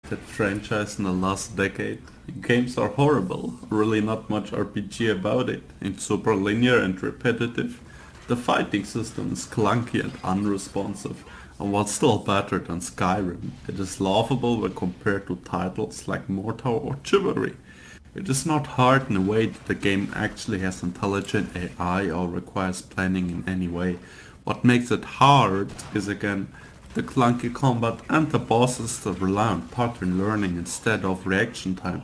that franchise in the last decade. Games are horrible, really not much RPG about it. It's super linear and repetitive. The fighting system is clunky and unresponsive, and while still better than Skyrim, it is laughable when compared to titles like Mortar or Chivalry. It is not hard in a way that the game actually has intelligent AI or requires planning in any way. What makes it hard is again the clunky combat and the bosses that rely on pattern learning instead of reaction time.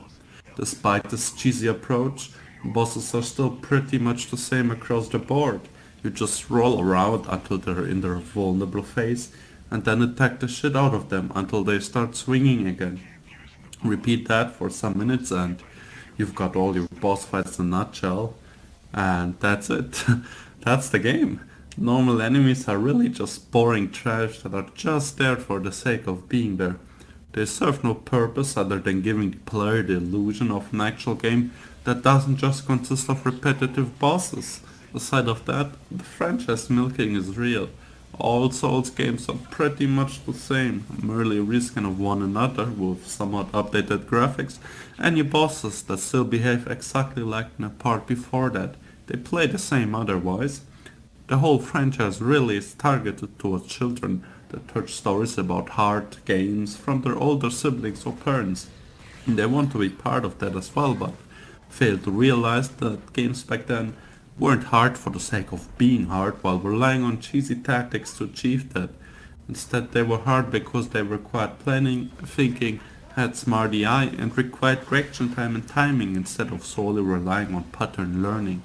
Despite this cheesy approach, bosses are still pretty much the same across the board. You just roll around until they're in their vulnerable phase and then attack the shit out of them until they start swinging again. Repeat that for some minutes and you've got all your boss fights in a nutshell. And that's it. That's the game. Normal enemies are really just boring trash that are just there for the sake of being there. They serve no purpose other than giving the player the illusion of an actual game that doesn't just consist of repetitive bosses. Aside of that, the franchise milking is real. All Souls games are pretty much the same, merely a reskin of one another with somewhat updated graphics and new bosses that still behave exactly like in the part before that. They play the same otherwise. The whole franchise really is targeted towards children that touch stories about hard games from their older siblings or parents. They want to be part of that as well, but fail to realize that games back then weren't hard for the sake of being hard while relying on cheesy tactics to achieve that. Instead, they were hard because they required planning, thinking, had smart AI, and required reaction time and timing instead of solely relying on pattern learning.